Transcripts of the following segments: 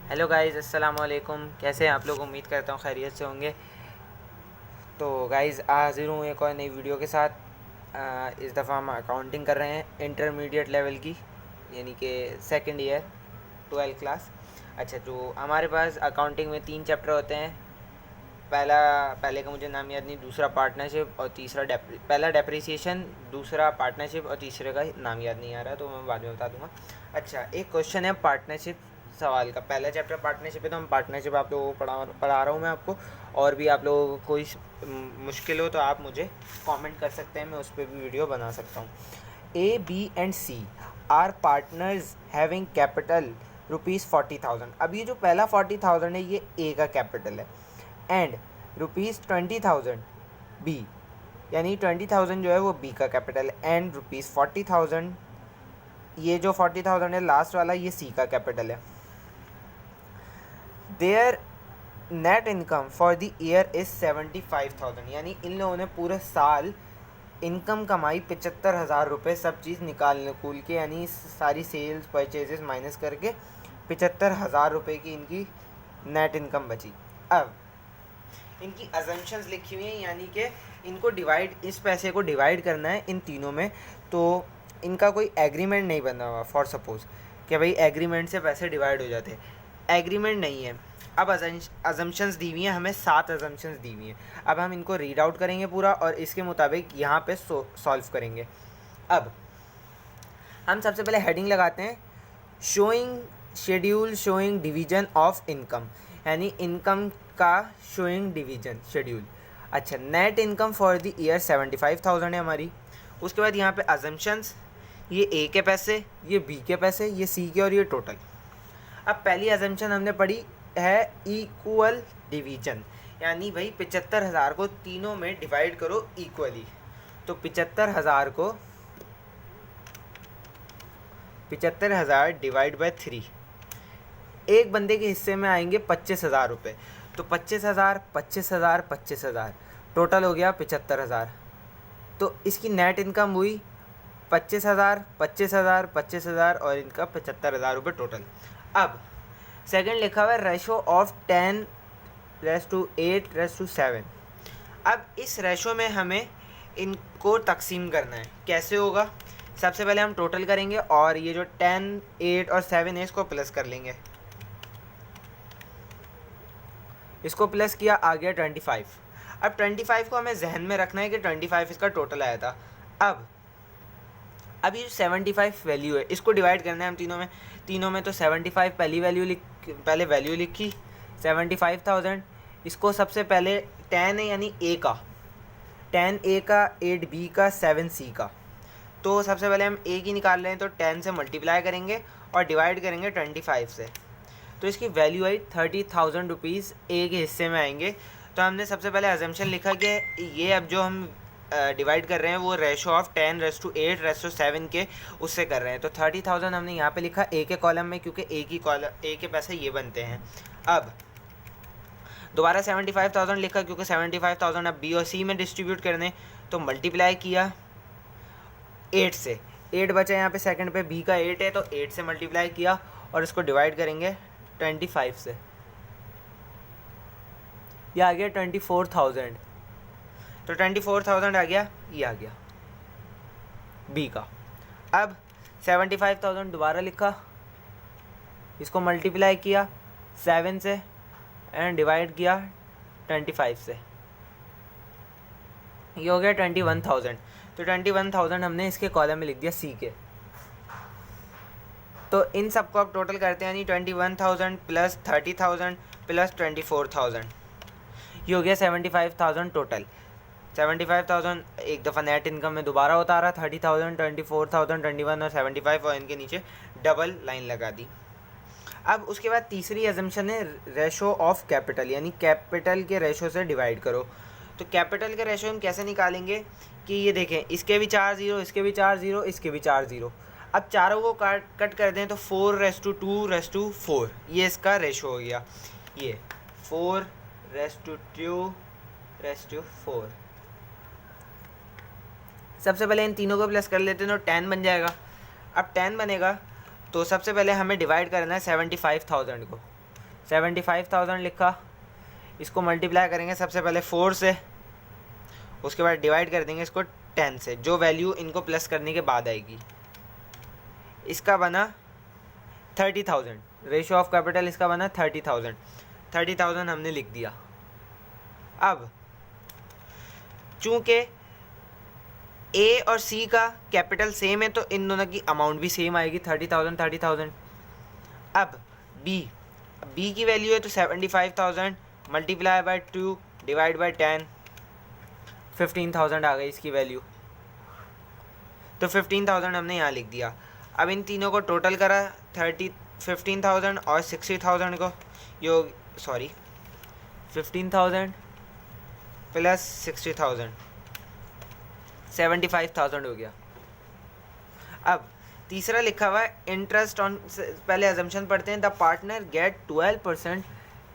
Hello guys, अस्सलाम वालेकुम। कैसे हैं आप लोग? उम्मीद करता हूँ खैरियत से होंगे। तो गाइज़ हाज़िर हूँ एक और नई वीडियो के साथ। इस दफ़ा हम अकाउंटिंग कर रहे हैं इंटरमीडिएट लेवल की, यानी कि सेकंड ईयर 12th क्लास। अच्छा, तो हमारे पास अकाउंटिंग में 3 चैप्टर होते हैं। पहले का मुझे नाम याद नहीं, दूसरा पार्टनरशिप और तीसरा पहला डेप्रिसिएशन, दूसरा पार्टनरशिप और तीसरे का नाम याद नहीं आ रहा, तो मैं बाद में बता दूंगा। अच्छा, एक क्वेश्चन है पार्टनरशिप सवाल का। पहला चैप्टर पार्टनरशिप है, तो हम पार्टनरशिप आप लोगों को पढ़ा रहा हूँ मैं आपको। और भी आप लोगों को कोई मुश्किल हो तो आप मुझे कमेंट कर सकते हैं, मैं उस पर भी वीडियो बना सकता हूँ। A, B and C are partners having capital ₹40,000। अब ये जो पहला 40,000 है ये ए का कैपिटल है, एंड ₹20,000 बी, यानी 20,000 जो है वो बी का कैपिटल है, एंड ₹40,000, ये जो 40,000 है लास्ट वाला, ये सी का कैपिटल है। There net income for the year is 75,000, यानी इन लोगों ने पूरे साल इनकम कमाई 75,000 रुपये, सब चीज़ निकाल के, यानी सारी सेल्स परचेजेस माइनस करके 75,000 रुपये की इनकी नेट इनकम बची। अब इनकी अजम्पशंस लिखी हुई हैं, यानी कि इनको इस पैसे को डिवाइड करना है इन तीनों में। तो इनका कोई एग्रीमेंट नहीं बना हुआ, फॉर सपोज कि भाई एग्रीमेंट से पैसे डिवाइड हो जाते हैं, एग्रीमेंट नहीं है। अब अजम्पशंस दी हुई हैं, हमें 7 अजम्पशंस दी हुई हैं। अब हम इनको रीड आउट करेंगे पूरा और इसके मुताबिक यहाँ पे सॉल्व करेंगे। अब हम सबसे पहले हेडिंग लगाते हैं, showing schedule showing division of income, यानी इनकम का शोइंग डिवीजन शेड्यूल। अच्छा, net income for the year 75,000 है हमारी। उसके बाद यहाँ पे अजम्पशंस, ये ए के पैसे, ये बी के पैसे, ये सी के, और ये टोटल। अब पहली अजम्पशन हमने पढ़ी है इक्वल डिवीजन, यानी भाई 75,000 को तीनों में डिवाइड करो इक्वली। तो 75,000 डिवाइड बाय 3, एक बंदे के हिस्से में आएंगे 25,000 रुपये। तो 25,000 25,000 25,000 टोटल हो गया 75,000। तो इसकी नेट इनकम हुई 25,000 25,000 25,000 और इनका 75,000 रुपये टोटल। अब सेकंड लिखा हुआ है रेशो ऑफ 10:8:7। अब इस रेशो में हमें इनको तकसीम करना है। कैसे होगा? सबसे पहले हम टोटल करेंगे और ये जो 10, 8 और 7 है इसको प्लस कर लेंगे। इसको प्लस किया, आ गया 25। अब 25 को हमें जहन में रखना है कि 25 इसका टोटल आया था। अब ये 75 वैल्यू है, इसको डिवाइड करना है हम तीनों में। तो 75 पहले वैल्यू लिखी 75,000। इसको सबसे पहले 10 है, यानी ए का 10 ए का, 8 बी का, 7 सी का। तो सबसे पहले हम ए की निकाल रहे हैं, तो 10 से मल्टीप्लाई करेंगे और डिवाइड करेंगे 25 से। तो इसकी वैल्यू आई 30,000 रुपीज़ ए के हिस्से में आएंगे। तो हमने सबसे पहले अजम्पशन लिखा कि ये अब जो हम डिवाइड कर रहे हैं वो रेशो ऑफ 10:8:7 के उससे कर रहे हैं। तो 30,000 हमने यहाँ पे लिखा ए के कॉलम में, क्योंकि ए के पैसे ये बनते हैं। अब दोबारा 75,000 लिखा, क्योंकि 75,000 अब बी और सी में डिस्ट्रीब्यूट करने। तो मल्टीप्लाई किया 8 से, 8 बचा यहाँ पे सेकंड पे, बी का 8 है तो 8 से मल्टीप्लाई किया और इसको डिवाइड करेंगे 25 से। यह आ गया 24,000। तो 24,000 आ गया, ये आ गया बी का। अब 75,000 दोबारा लिखा, इसको मल्टीप्लाई किया 7 से एंड डिवाइड किया 25 से, ये हो गया 21,000। तो 21,000 हमने इसके कॉलम में लिख दिया सी के। तो इन सबको आप टोटल करते हैं, यानी 21,000 प्लस 30,000 प्लस 24,000, ये हो गया 75,000 टोटल। 75,000 एक दफ़ा नेट इनकम में दोबारा होता रहा, 30,000 24,000 21 और 75, और इनके नीचे डबल लाइन लगा दी। अब उसके बाद तीसरी अजम्पशन है रेशो ऑफ कैपिटल, यानी कैपिटल के रेशो से डिवाइड करो। तो कैपिटल के रेशो हम कैसे निकालेंगे कि ये देखें, इसके भी 4 0, इसके भी 4 0, इसके भी 4 0। अब चारों को कट कर दें तो 4:2:4, ये इसका रेशो हो गया। ये 4:2:4। सबसे पहले इन तीनों को प्लस कर लेते हैं तो 10 बन जाएगा। अब 10 बनेगा तो सबसे पहले हमें डिवाइड करना है 75,000 को। 75,000 लिखा, इसको मल्टीप्लाई करेंगे सबसे पहले 4 से, उसके बाद डिवाइड कर देंगे इसको 10 से, जो वैल्यू इनको प्लस करने के बाद आएगी। इसका बना 30,000, रेशियो ऑफ कैपिटल इसका बना 30,000। 30,000 हमने लिख दिया। अब चूंकि ए और सी का कैपिटल सेम है तो इन दोनों की अमाउंट भी सेम आएगी, 30,000। अब बी की वैल्यू है तो 75,000 मल्टीप्लाई बाय 2 डिवाइड बाय 10, 15,000 आ गई इसकी वैल्यू। तो 15,000 हमने यहाँ लिख दिया। अब इन तीनों को टोटल करा, 15,000 और 60,000 को, 15,000 प्लस 60,000, 75,000 हो गया। अब तीसरा लिखा हुआ है इंटरेस्ट ऑन, पहले अजम्पशन पढ़ते हैं, the partner get 12%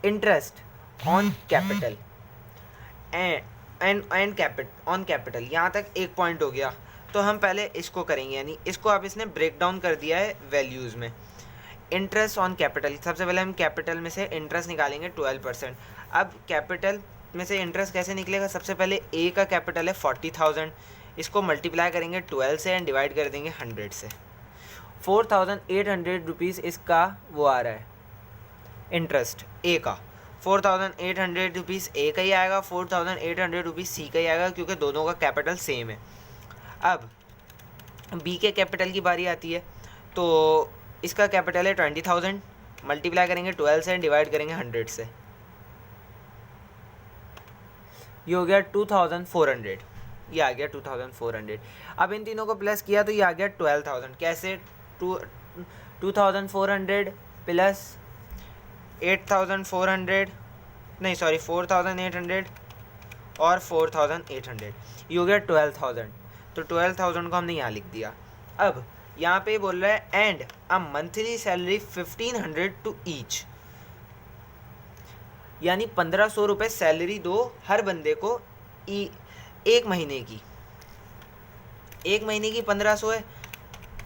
interest on capital on capital. यहाँ तक एक पॉइंट हो गया। तो हम पहले इसको करेंगे, यानी इसको अब इसने ब्रेक डाउन कर दिया है वैल्यूज़ में। इंटरेस्ट ऑन कैपिटल, सबसे पहले हम कैपिटल में से इंटरेस्ट निकालेंगे 12%। अब कैपिटल में से इंटरेस्ट कैसे निकलेगा? सबसे पहले ए का कैपिटल है 40,000, इसको मल्टीप्लाई करेंगे 12 से एंड डिवाइड कर देंगे 100 से। 4,800 रुपीज़ इसका वो आ रहा है इंटरेस्ट ए का। 4,800 रुपीज़ ए का ही आएगा, 4,800 रुपीज़ सी का ही आएगा, क्योंकि दोनों का कैपिटल सेम है। अब बी के कैपिटल की बारी आती है, तो इसका कैपिटल है 20,000, मल्टीप्लाई करेंगे 12 से डिवाइड करेंगे 100 से, ये हो गया 2,400, ये आ गया 2,400। अब इन तीनों को प्लस किया तो ये आ गया 12,000। कैसे? 2,400 प्लस 8,400, नहीं सॉरी 4,800 और 4,800, ये हो गया 12,000। तो 12,000 को हमने यहाँ लिख दिया। अब यहाँ पे बोल रहा है and a monthly salary 1,500 to each, यानी 1,500 रुपये सैलरी दो हर बंदे को एक महीने की। एक महीने की 1,500 है,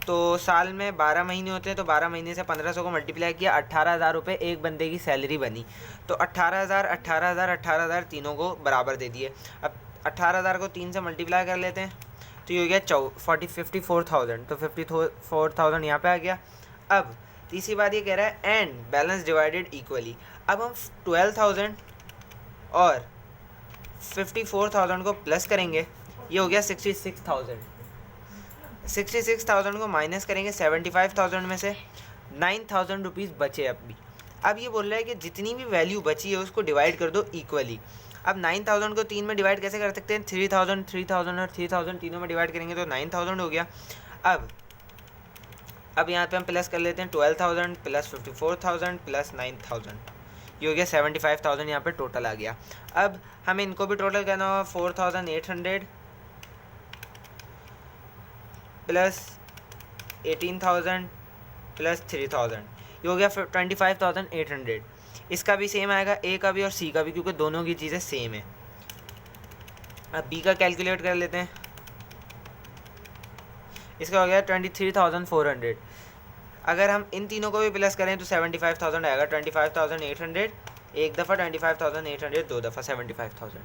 तो साल में 12 महीने होते हैं, तो 12 महीने से 1,500 को मल्टीप्लाई किया, 18,000 रुपये एक बंदे की सैलरी बनी। तो 18,000 18,000 18,000 तीनों को बराबर दे दिए। अब 18,000 को 3 से मल्टीप्लाई कर लेते हैं, तो ये हो गया 54,000, तो 54,000 यहाँ पे आ गया। अब तीसरी बात ये कह रहा है एंड बैलेंस डिवाइडेड इक्वली। अब हम 12,000 और 54,000 को प्लस करेंगे, ये हो गया 66,000। 66,000 को माइनस करेंगे 75,000 में से, 9,000 रुपीज़ बचे अभी। अब ये बोल रहा है कि जितनी भी वैल्यू बची है उसको डिवाइड कर दो इक्वली। अब 9,000 को 3 में डिवाइड कैसे कर सकते हैं? 3,000 3,000 और 3,000 तीनों में डिवाइड करेंगे तो 9,000 हो गया। अब यहाँ पे हम प्लस कर लेते हैं 12,000 प्लस 54,000 प्लस 9,000, ये हो गया 75,000। यहाँ पे टोटल आ गया। अब हमें इनको भी टोटल करना होगा, 4,800 प्लस 18,000 प्लस 3,000, ये हो गया 25,800। इसका भी सेम आएगा, ए का भी और सी का भी, क्योंकि दोनों की चीज़ें सेम है। अब बी का कैलकुलेट कर लेते हैं, इसका हो गया 23,400। अगर हम इन तीनों को भी प्लस करें तो 75,000 आएगा। 25,800 एक दफ़ा, 25,800 दो दफ़ा, 75,000।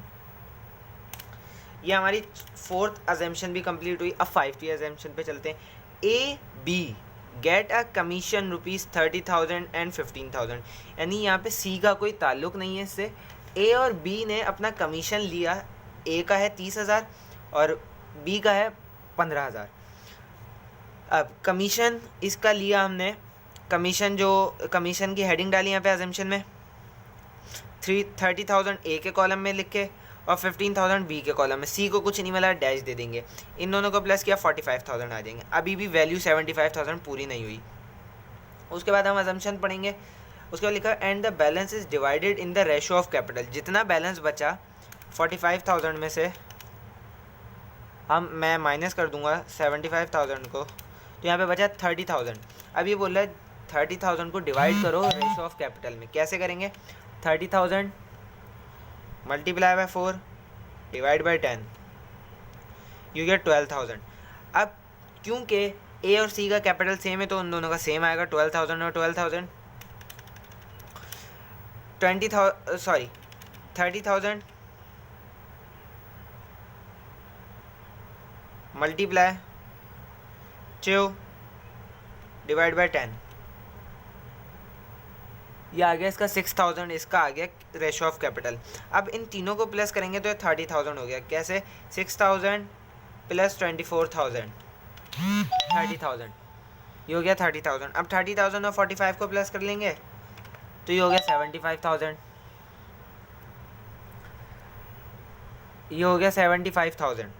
ये हमारी 4th अजम्पशन भी कंप्लीट हुई। अब 5th अजम्पशन पे चलते हैं। A B get a commission ₹30,000 and 15,000, यानी यहाँ पे सी का कोई ताल्लुक़ नहीं है इससे। ए और बी ने अपना कमीशन लिया, ए का है 30,000 और बी का है 15,000। अब कमीशन इसका लिया हमने, कमीशन की हेडिंग डाली यहाँ पे अजम्पशन में, 30,000 ए के कॉलम में लिखे और 15,000 बी के कॉलम में। सी को कुछ नहीं मिला, डैश दे देंगे। इन दोनों को प्लस किया, 45,000 आ जाएंगे। अभी भी वैल्यू 75,000 पूरी नहीं हुई। उसके बाद हम अजम्पशन पढ़ेंगे। उसके बाद लिखा and the balance is divided in the ratio of capital. जितना बैलेंस बचा 45,000 में से मैं माइनस कर दूंगा 75,000 को, तो यहाँ पे बचा 30,000। अब ये बोल रहा है 30,000 को डिवाइड करो रेशो ऑफ कैपिटल में। कैसे करेंगे? 30,000 multiply by 4 divide by 10, you get 12,000। अब क्योंकि ए और सी का कैपिटल सेम है तो उन दोनों का सेम आएगा, 12,000 और 12,000। 30,000 मल्टीप्लाई 2 डिवाइड बाय 10, ये आ गया इसका 6,000, इसका आ गया रेशो ऑफ कैपिटल। अब इन तीनों को प्लस करेंगे तो 30,000 हो गया। कैसे? 6,000 प्लस 24,000 30,000, ये हो गया 30,000। अब 30,000 और 45 को प्लस कर लेंगे तो ये हो गया 75,000, ये हो गया 75,000।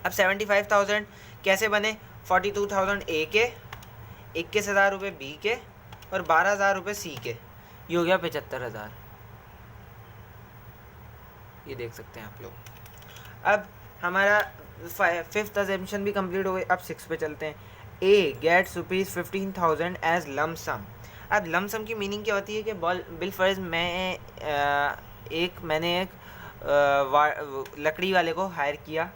अब 75,000 कैसे बने? 42,000 ए के, 21,000 रुपये बी के और 12,000 रुपये सी के, ये हो गया 75,000। ये देख सकते हैं आप लोग। अब हमारा फिफ्थ अजम्पशन भी कंप्लीट हो गई। अब 6 पे चलते हैं। ए गेट्स ₹15,000 एज लम सम। अब लम सम की मीनिंग क्या होती है कि बिल फर्ज मैंने एक लकड़ी वाले को हायर किया,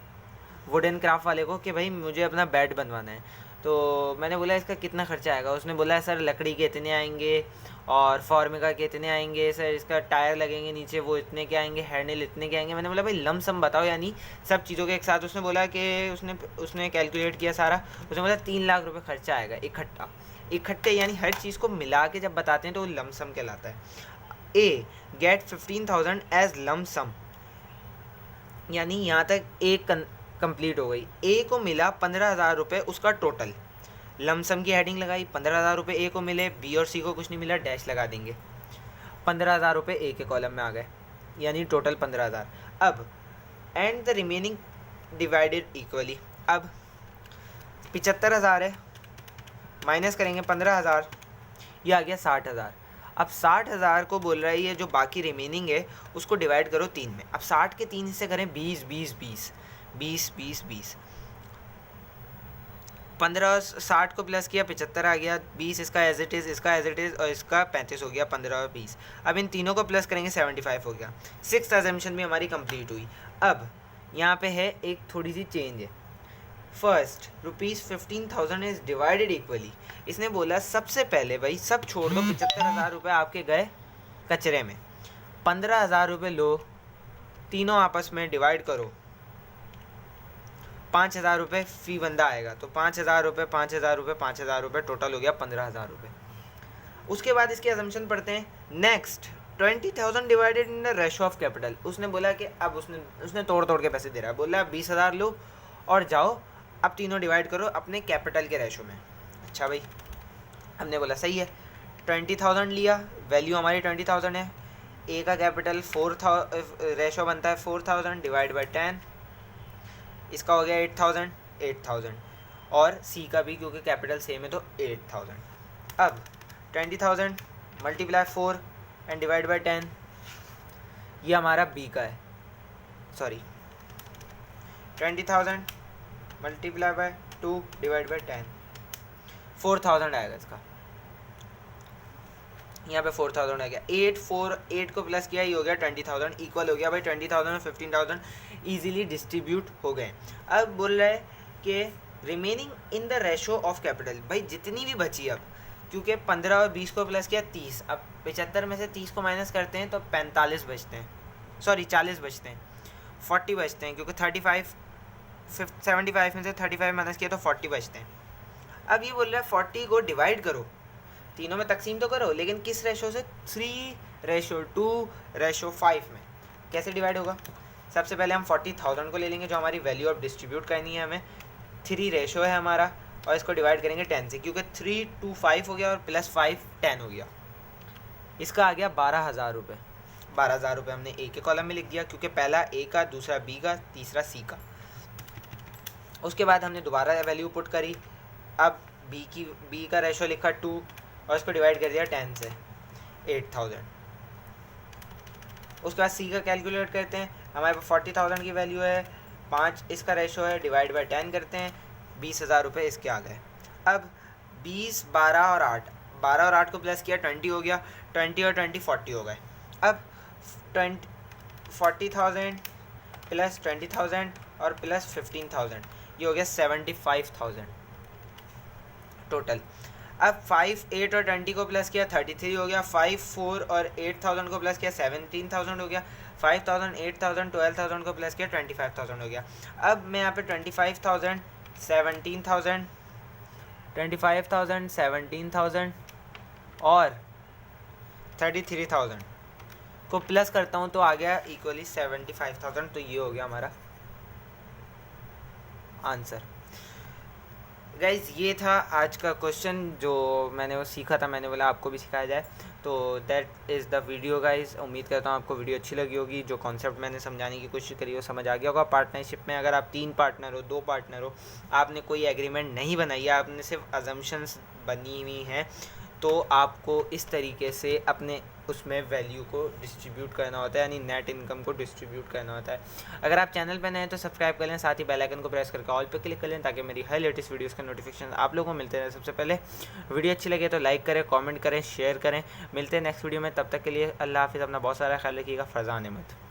वुडन क्राफ्ट वाले को, कि भाई मुझे अपना बेड बनवाना है। तो मैंने बोला इसका कितना खर्चा आएगा? उसने बोला सर लकड़ी के इतने आएंगे और फॉर्मिका के इतने आएंगे, सर इसका टायर लगेंगे नीचे वो इतने के आएंगे, हैंडल इतने के आएंगे। मैंने बोला भाई लम सम बताओ, यानी सब चीज़ों के एक साथ। उसने बोला कि उसने कैलकुलेट किया सारा, उसने बोला 3 लाख रुपये खर्चा आएगा इकट्ठे, यानी हर चीज़ को मिला के जब बताते हैं तो वो लम सम कहलाता है। ए गेट 15,000 एज लम सम, यानी यहाँ तक एक कंप्लीट हो गई। ए को मिला 15,000 रुपये उसका टोटल, लमसम की हेडिंग लगाई, 15,000 रुपये ए को मिले, बी और सी को कुछ नहीं मिला, डैश लगा देंगे। 15,000 रुपये ए के कॉलम में आ गए, यानी टोटल 15,000। अब and the remaining divided equally. अब 75,000 है, माइनस करेंगे 15,000, ये आ गया 60,000। अब 60,000 को बोल रहा है ये जो बाकी रिमेनिंग है उसको डिवाइड करो 3 में। अब 60 के 3 हिस्से करें, 20 20 20 20 20 20, 15 60 को प्लस किया 75 आ गया, 20 इसका एज इट इज़, इसका एज इट इज़ और इसका 35 हो गया, 15 और 20। अब इन तीनों को प्लस करेंगे 75 हो गया। 6th अजम्पशन भी हमारी कंप्लीट हुई। अब यहाँ पे है एक थोड़ी सी चेंज है। First ₹15,000 is divided equally. इसने बोला सबसे पहले भाई सब छोड़ दो, 75,000 रुपये आपके गए कचरे में, 15,000 रुपये लो, तीनों आपस में डिवाइड करो, 5,000 रुपये फी बंदा आएगा, तो 5,000 रुपये 5,000 रुपये 5,000 रुपये, टोटल हो गया 15,000 रुपये। उसके बाद इसके अजम्पशन पढ़ते हैं। Next 20,000 divided in the ratio of capital. उसने बोला कि अब उसने तोड़ के पैसे दे रहा है, बोला 20,000 लो और जाओ अब तीनों डिवाइड करो अपने कैपिटल के रेशो में। अच्छा भाई, हमने बोला सही है, 20,000 लिया, वैल्यू हमारी 20,000 है, ए का कैपिटल 4,000 रेशो बनता है 4,000 डिवाइड बाई 10, इसका हो गया 8,000 और सी का भी क्योंकि कैपिटल सेम है तो 8,000। अब 20,000 मल्टीप्लाई 4 एंड डिवाइड बाई 10, ये हमारा बी का है, sorry 20,000 multiply by 2 divide by 10, 4,000 आएगा इसका, यहाँ पे 4,000 आ गया। 8 को प्लस किया, ये हो गया 20,000, इक्वल हो गया भाई 20,000 और 15,000 ईजिली डिस्ट्रीब्यूट हो गए। अब बोल रहा है कि remaining in the ratio of capital, भाई जितनी भी बची अब, क्योंकि 15 और 20 को प्लस किया 30, अब 75 में से 30 को माइनस करते हैं तो 45 बचते हैं, सॉरी 40 बचते हैं, 40 बचते हैं, क्योंकि 75 में से 35 माइनस किया तो 40 बचते हैं। अब ये बोल रहा है 40 को डिवाइड करो, तीनों में तकसीम तो करो, लेकिन किस रेशो से? 3:2:5 में। कैसे डिवाइड होगा? सबसे पहले हम 40,000 को ले लेंगे जो हमारी वैल्यू ऑफ डिस्ट्रीब्यूट करनी है हमें, 3 रेशो है हमारा, और इसको डिवाइड करेंगे 10 से, क्योंकि 3:2:5 हो गया और प्लस 5 10 हो गया। इसका आ गया 12,000 रुपये। 12,000 रुपये हमने ए के कॉलम में लिख दिया, क्योंकि पहला ए का, दूसरा बी का, तीसरा सी का। उसके बाद हमने दोबारा वैल्यू पुट करी, अब बी का रेशो लिखा 2 और इसको डिवाइड कर दिया 10 से, 8,000। उसके बाद सी का कैलकुलेट करते हैं, हमारे पास 40,000 की वैल्यू है, 5 इसका रेशो है, डिवाइड बाई 10 करते हैं, 20,000 रुपये इसके आ गए। अब 20, 12 और 8, 12 और 8 को प्लस किया 20 हो गया, 20 और 20 40 हो गए। अब 40,000 प्लस 20,000 और प्लस 15,000, ये हो गया 75,000 टोटल। अब 5, 8 और 20 को प्लस किया 33 हो गया, 5, 4 और 8000 को प्लस किया 17000 हो गया, 5000, 8000, 12000 को प्लस किया 25000 हो गया। अब मैं यहाँ पे 25000, 17000, 25000, 17000 और 33000 को प्लस करता हूँ तो आ गया इक्वली 75000। तो ये हो गया हमारा आंसर। गाइज ये था आज का क्वेश्चन जो मैंने वो सीखा था, मैंने बोला आपको भी सिखाया जाए। तो that is the video guys. उम्मीद करता हूँ आपको वीडियो अच्छी लगी होगी। जो कॉन्सेप्ट मैंने समझाने की कोशिश करी वो समझ आ गया होगा। पार्टनरशिप में अगर आप 3 पार्टनर हो, 2 पार्टनर हो, आपने कोई एग्रीमेंट नहीं बनाई है, आपने सिर्फ अजम्पशंस बनी हुई हैं, तो आपको इस तरीके से अपने उसमें वैल्यू को डिस्ट्रीब्यूट करना होता है, यानी नेट इनकम को डिस्ट्रीब्यूट करना होता है। अगर आप चैनल पर नए हैं तो सब्सक्राइब कर लें, साथ ही बेल आइकन को प्रेस करके ऑल पे क्लिक कर लें ताकि मेरी हर लेटेस्ट वीडियोस का नोटिफिकेशन आप लोगों को मिलते रहे सबसे पहले। वीडियो अच्छी लगे तो लाइक करें, कमेंट करें, शेयर करें। मिलते हैं नेक्स्ट वीडियो में, तब तक के लिए अल्लाह हाफिज़। अपना बहुत सारा ख्याल रखिएगा। फरजान अहमद।